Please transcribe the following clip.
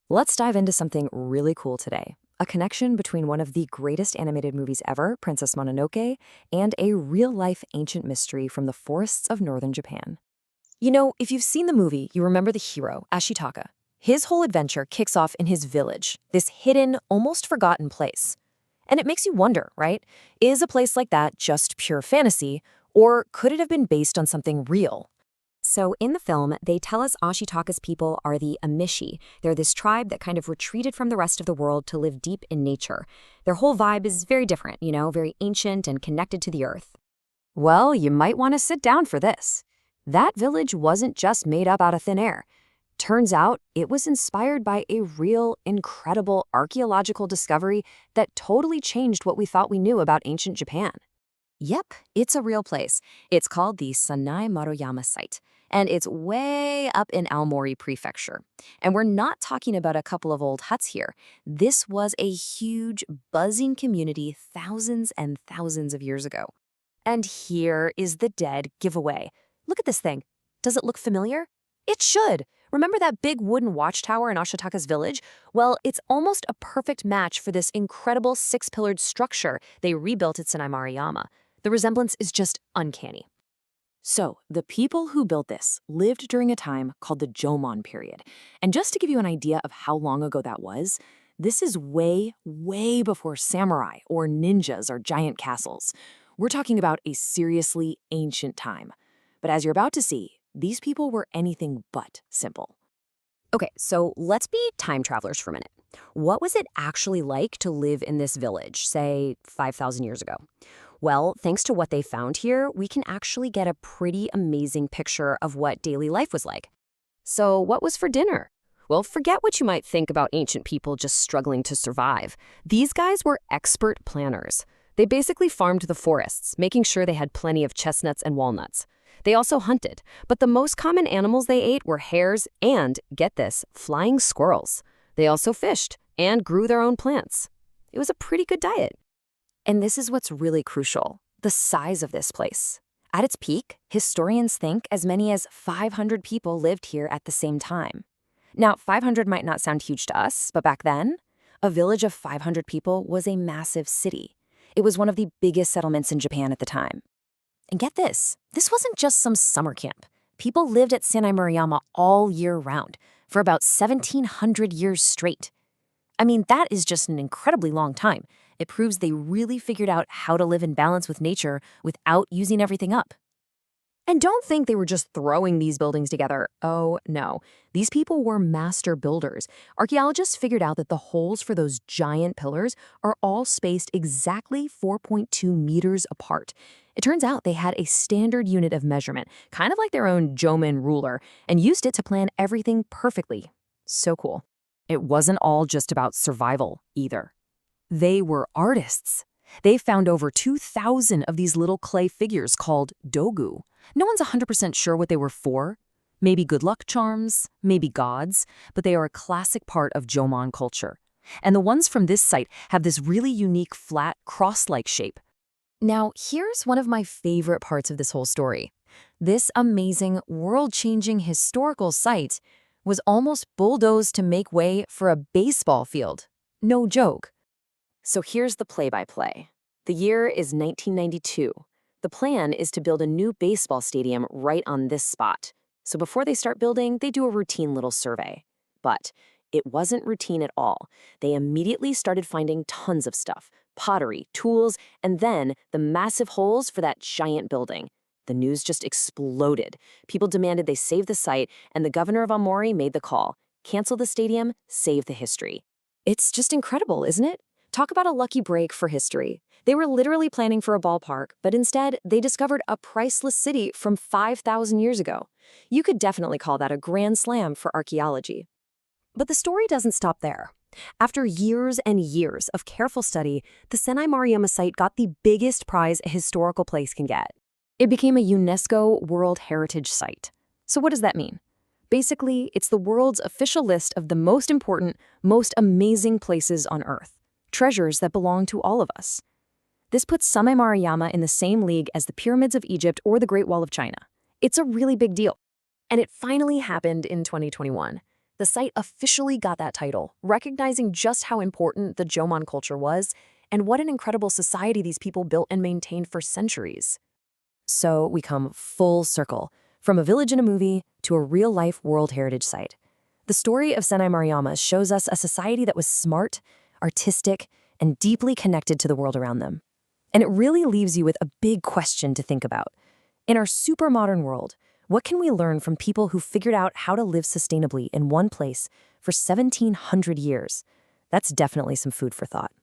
Let's dive into something really cool today. A connection between one of the greatest animated movies ever, Princess Mononoke, and a real-life ancient mystery from the forests of northern Japan. If you've seen the movie, you remember the hero, Ashitaka. His whole adventure kicks off in his village, this hidden, almost forgotten place. And it makes you wonder, right? Is a place like that just pure fantasy, or could it have been based on something real? So in the film, they tell us Ashitaka's people are the Amishi. They're this tribe that kind of retreated from the rest of the world to live deep in nature. Their whole vibe is very different, very ancient and connected to the earth. Well, you might want to sit down for this. That village wasn't just made up out of thin air. Turns out it was inspired by a real, incredible archaeological discovery that totally changed what we thought we knew about ancient Japan. Yep, it's a real place. It's called the Sannai Mauyama site, and it's way up in Aomori Prefecture. And we're not talking about a couple of old huts here. This was a huge, buzzing community thousands and thousands of years ago. And here is the dead giveaway. Look at this thing. Does it look familiar? It should. Remember that big wooden watchtower in Ashitaka's village? Well, it's almost a perfect match for this incredible six-pillared structure they rebuilt at Sannai Mauyama. The resemblance is just uncanny. So, the people who built this lived during a time called the Jomon period. And just to give you an idea of how long ago that was, this is way, way before samurai or ninjas or giant castles. We're talking about a seriously ancient time. But as you're about to see, these people were anything but simple. Okay, so let's be time travelers for a minute. What was it actually like to live in this village, say, 5,000 years ago? Well, thanks to what they found here, we can actually get a pretty amazing picture of what daily life was like. So what was for dinner? Well, forget what you might think about ancient people just struggling to survive. These guys were expert planners. They basically farmed the forests, making sure they had plenty of chestnuts and walnuts. They also hunted, but the most common animals they ate were hares and, get this, flying squirrels. They also fished and grew their own plants. It was a pretty good diet. And this is what's really crucial, the size of this place. At its peak, historians think as many as 500 people lived here at the same time. Now, 500 might not sound huge to us, but back then, a village of 500 people was a massive city. It was one of the biggest settlements in Japan at the time. And get this wasn't just some summer camp. People lived at Sannai Mauyama all year round, for about 1,700 years straight. I mean, that is just an incredibly long time. It proves they really figured out how to live in balance with nature without using everything up. And don't think they were just throwing these buildings together. Oh, no. These people were master builders. Archaeologists figured out that the holes for those giant pillars are all spaced exactly 4.2 meters apart. It turns out they had a standard unit of measurement, kind of like their own Jomon ruler, and used it to plan everything perfectly. So cool. It wasn't all just about survival, either. They were artists. They found over 2,000 of these little clay figures called dogu. No one's 100% sure what they were for. Maybe good luck charms, maybe gods, but they are a classic part of Jomon culture. And the ones from this site have this really unique flat cross-like shape. Now, here's one of my favorite parts of this whole story. This amazing, world-changing historical site was almost bulldozed to make way for a baseball field. No joke. So here's the play-by-play. The year is 1992. The plan is to build a new baseball stadium right on this spot. So before they start building, they do a routine little survey. But it wasn't routine at all. They immediately started finding tons of stuff, pottery, tools, and then the massive holes for that giant building. The news just exploded. People demanded they save the site, and the governor of Aomori made the call. Cancel the stadium, save the history. It's just incredible, isn't it? Talk about a lucky break for history. They were literally planning for a ballpark, but instead, they discovered a priceless city from 5,000 years ago. You could definitely call that a grand slam for archaeology. But the story doesn't stop there. After years and years of careful study, the Sannai Mauyama site got the biggest prize a historical place can get. It became a UNESCO World Heritage Site. So what does that mean? Basically, it's the world's official list of the most important, most amazing places on Earth. Treasures that belong to all of us. This puts Sannai Mauyama in the same league as the pyramids of Egypt or the Great Wall of China. It's a really big deal. And it finally happened in 2021. The site officially got that title, recognizing just how important the Jomon culture was and what an incredible society these people built and maintained for centuries. So we come full circle, from a village in a movie to a real-life World Heritage Site. The story of Sannai Mauyama shows us a society that was smart, artistic, and deeply connected to the world around them. And it really leaves you with a big question to think about. In our super modern world, what can we learn from people who figured out how to live sustainably in one place for 1,700 years? That's definitely some food for thought.